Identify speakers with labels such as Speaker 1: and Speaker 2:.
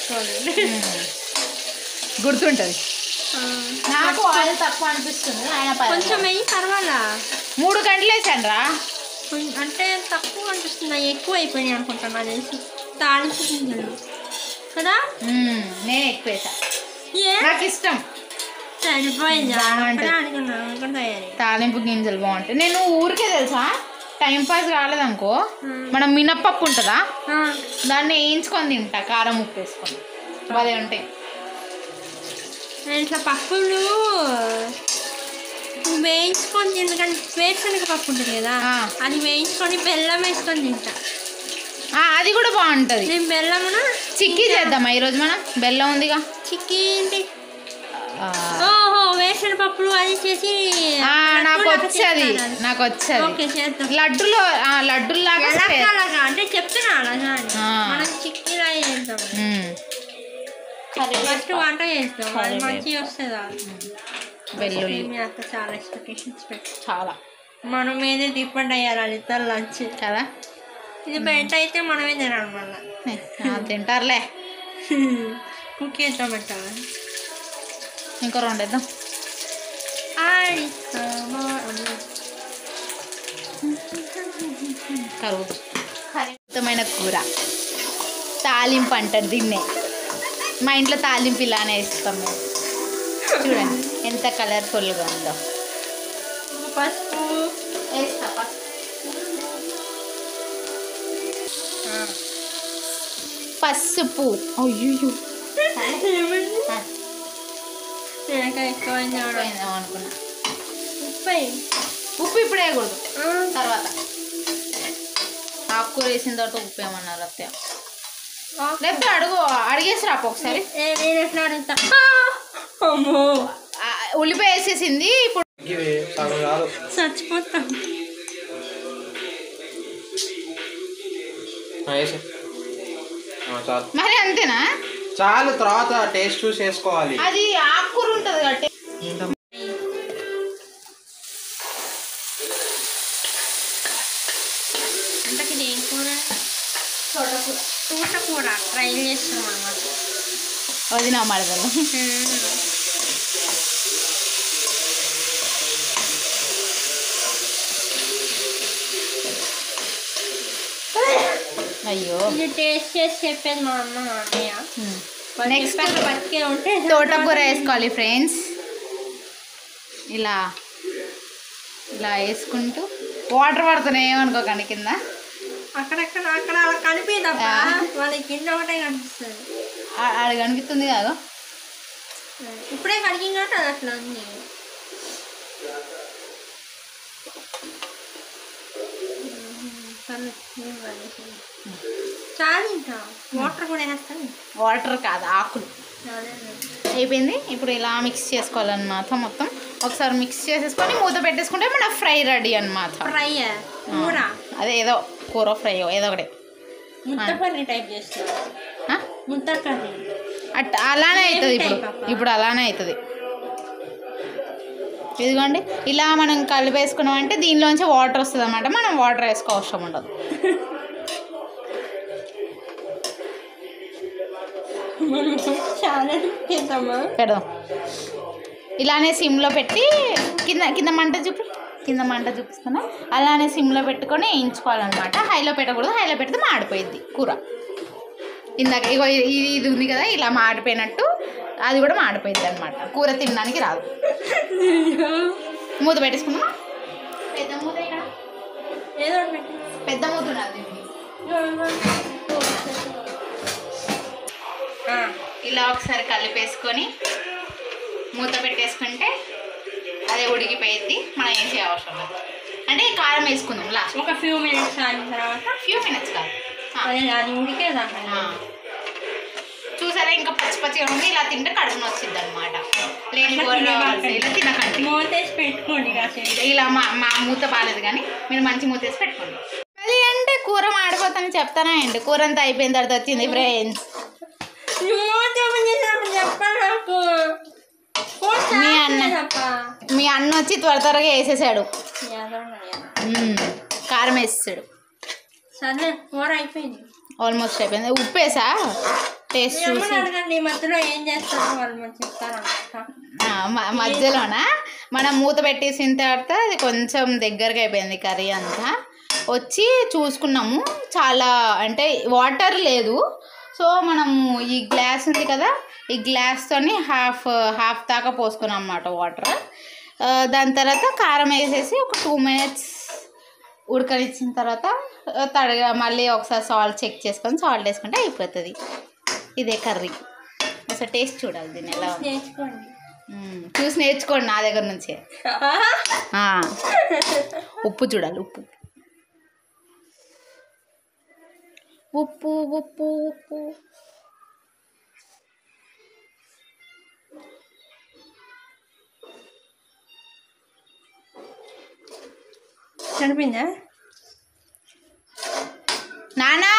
Speaker 1: వేసుకోవాలి
Speaker 2: గుర్తుంటుంది. నాకు ఆయిల్ తక్కువ అనిపిస్తుంది, ఆయన
Speaker 1: కొంచెం వెయ్యి పర్వాలా.
Speaker 2: 3 గంటలు వేసాను రా,
Speaker 1: అంటే తక్కువ అనిపిస్తుంది, ఎక్కువ అయిపోయినాయి అనుకుంటాను నాకు తెలిసి. తాలింపు గింజలు కదా,
Speaker 2: నేను ఎక్కువ వేసా, నాకు ఇష్టం.
Speaker 1: సరిపోయింది,
Speaker 2: తాలింపు గింజలు బాగుంటాయి. నేను ఊరికే తెలుసా టైం పాస్ కాలేదనుకో, మనం మినప్పప్పు ఉంటుందా దాన్ని వేయించుకొని తింటా, కారం ఉప్పు వేసుకొని, భలే ఉంటాయి.
Speaker 1: నేను ఇట్లా పప్పులు వేయించుకొని తింటా, కానీ వేరుశనగ పప్పు ఉంటుంది కదా, అది వేయించుకొని బెల్లం వేసుకొని తింటా,
Speaker 2: అది కూడా బాగుంటుంది.
Speaker 1: నేను బెల్లమున
Speaker 2: చిక్కీ చేద్దామా ఈరోజు మనం, బెల్లం ఉందిగా.
Speaker 1: చిక్కీ ఏంటి? ఓహో వేరుశనగ పప్పులు అది చేసి
Speaker 2: నాకు వచ్చేది, నాకు వచ్చేది లడ్డులాగా
Speaker 1: అంటే చెప్తున్నా అలాగా, మనం చిక్కీలా చేద్దాం, ఫస్ట్ వంట చేస్తాం, అది మంచిగా వస్తుంది.
Speaker 2: వెల్లుల్లి
Speaker 1: మీ అక్క చాలా ఎక్స్పెక్టేషన్స్ పెట్టి,
Speaker 2: చాలా
Speaker 1: మనం ఏదే డిపెండ్ అయ్యారు ఇద్దరు లంచ్
Speaker 2: కదా.
Speaker 1: ఇది బయట అయితే మనమే తినాలి, మళ్ళీ
Speaker 2: తింటారులే.
Speaker 1: కుక్ చేద్దాం పెట్టాలి,
Speaker 2: ఇంకో 2 వేద్దాం. కరువుతమైన కూర తాలింపు అంటారు దీన్నే, మా ఇంట్లో తాలింపు ఇలానే వేస్తాం మేము. చూడండి ఎంత కలర్ఫుల్గా ఉందో.
Speaker 1: పసుపు
Speaker 2: వేస్తా, పసుపు. అయ్యో
Speaker 1: ఎక్కువైందేమో
Speaker 2: అనుకున్నా.
Speaker 1: ఉప్పు
Speaker 2: ఇప్పుడు వేయకూడదు, తర్వాత ఆకుకూర వేసిన తర్వాత ఉప్పు ఏమన్నారు అత్తయ్య, లేకపోతే అడిగేసి రాపో ఒకసారి.
Speaker 1: నేను ఎట్లా అడుగుతా,
Speaker 2: ఉల్లిపాయ వేసేసింది, ఇప్పుడు
Speaker 1: చచ్చిపోతాం.
Speaker 2: మరి అంతేనా?
Speaker 3: చాలు, తర్వాత టేస్ట్ చూసి వేసుకోవాలి.
Speaker 2: అది ఆకుకూర ఉంటుంది కాబట్టి.
Speaker 1: అంటే ఇది ఏం కూర? తోటకూర ట్రై చేస్తున్నాం అన్నమాట.
Speaker 2: వదిన మడదలు. అయ్యో,
Speaker 1: ఇది టేస్ట్ చేసి చెప్పేది మా అమ్మ అన్నయ్య.
Speaker 2: నెక్స్ట్
Speaker 1: బతికే ఉంటే
Speaker 2: తోటకూర వేసుకోవాలి ఫ్రెండ్స్. ఇలా ఇలా వేసుకుంటూ వాటర్ పడుతున్నాయి ఏమనుకోకండి కింద,
Speaker 1: అక్కడక్కడ అక్కడ అలా కనిపిదప్ప, వాళ్ళకి కింద ఒకటే కనిపిస్తుంది.
Speaker 2: ఆడ కనిపిస్తుంది కాదు,
Speaker 1: ఇప్పుడే కడిగినట్టు అది అట్లా ఉంది. చాలా ఇంకా వాటర్ కూడా వేస్తాను,
Speaker 2: వాటర్ కాదు ఆకులు. అయిపోయింది, ఇప్పుడు ఇలా మిక్స్ చేసుకోవాలన్నమాట. మొత్తం ఒకసారి మిక్స్ చేసేసుకొని మూత పెట్టేసుకుంటే మన ఫ్రై రెడీ అన్నమాట.
Speaker 1: ఫ్రై కూర,
Speaker 2: అదే ఏదో కూర ఫ్రై ఏదో ఒకటి
Speaker 1: ముద్ద కర్రీ టైప్ చేస్తారు, ముద్ద కర్రీ
Speaker 2: అలానే అవుతుంది. ఇప్పుడు అలానే అవుతుంది. ఇదిగోండి ఇలా మనం కలిపేసుకున్నాం అంటే దీనిలోంచి వాటర్ వస్తుంది అన్నమాట, మనం వాటర్ వేసుకో అవసరం ఉండదు. పెడదాం ఇలానే సిమ్లో పెట్టి, కింద మంట చూపిస్తున్నా, అలానే సిమ్లో పెట్టుకొని వేయించుకోవాలన్నమాట. హైలో పెట్టకూడదు, హైలో పెడితే మాడిపోయింది కూర. ఇందాక ఇగో ఇది ఉంది కదా, ఇలా మాడిపోయినట్టు అది కూడా మాడిపోయింది అనమాట, కూర తినడానికి రాదు. మూత పెట్టేసుకుందామా? పెద్ద మూత ఇక్కడ,
Speaker 1: ఏదో
Speaker 2: పెద్ద మూత ఉన్నది. ఇలా ఒకసారి కలిపేసుకొని మూత పెట్టేసుకుంటే అదే ఉడికిపోయింది. మనం ఏం చేయ అవసరం లేదు. అంటే కారం వేసుకుందాం లాస్ట్
Speaker 1: ఒక ఫ్యూ మినిట్స్ అయిన తర్వాత,
Speaker 2: ఫ్యూ మినిట్స్ కాదు
Speaker 1: అది ఉడికేదాకా.
Speaker 2: చూసారా ఇంకా పచ్చిగా ఉంది. ఇలా తింటే కడుపున వచ్చింది అనమాట. లేని ఇలా తినకండి,
Speaker 1: మూతేసి పెట్టుకోండి కాసేపు.
Speaker 2: ఇలా మా మూత బాగాలేదు కానీ మీరు మంచి మూతేసి పెట్టుకోండి. అది అంటే కూర మాడిపోతాను చెప్తానా అండి. కూర అంతా అయిపోయిన తర్వాత వచ్చింది ఫ్రెండ్స్. మీ అన్న వచ్చి త్వరగా వేసేసాడు, కారం వేసేసాడు.
Speaker 1: సరే కూర అయిపోయింది,
Speaker 2: ఆల్మోస్ట్ అయిపోయింది. ఉప్పు వేసా, టేస్ట్ చూసి
Speaker 1: అడగండి మధ్యలో ఏం చేస్తారో వాళ్ళు చెప్తారన్నమాట.
Speaker 2: మధ్యలోన మనం మూత పెట్టేసిన తర్వాత అది కొంచెం దగ్గరగా అయిపోయింది కర్రీ అంతా. వచ్చి చూసుకున్నాము, చాలా అంటే వాటర్ లేదు. సో మనము ఈ గ్లాస్ ఉంది కదా, ఈ గ్లాస్తోని హాఫ్ దాకా పోసుకున్నాం అన్నమాట వాటర్. దాని తర్వాత కారం వేసేసి ఒక 2 minutes ఉడకనిచ్చిన తర్వాత మళ్ళీ ఒకసారి సాల్ట్ చెక్ చేసుకొని సాల్ట్ వేసుకుంటే అయిపోతుంది. ఇదే కర్రీ. అసలు టేస్ట్ చూడాలి దీన్ని ఎలా చూసి నేర్చుకోండి నా దగ్గర నుంచే. ఉప్పు చూడాలి, ఉప్పు ఉప్పు ఉప్పు ఉప్పు
Speaker 1: సరిపోయిందా
Speaker 2: నానా?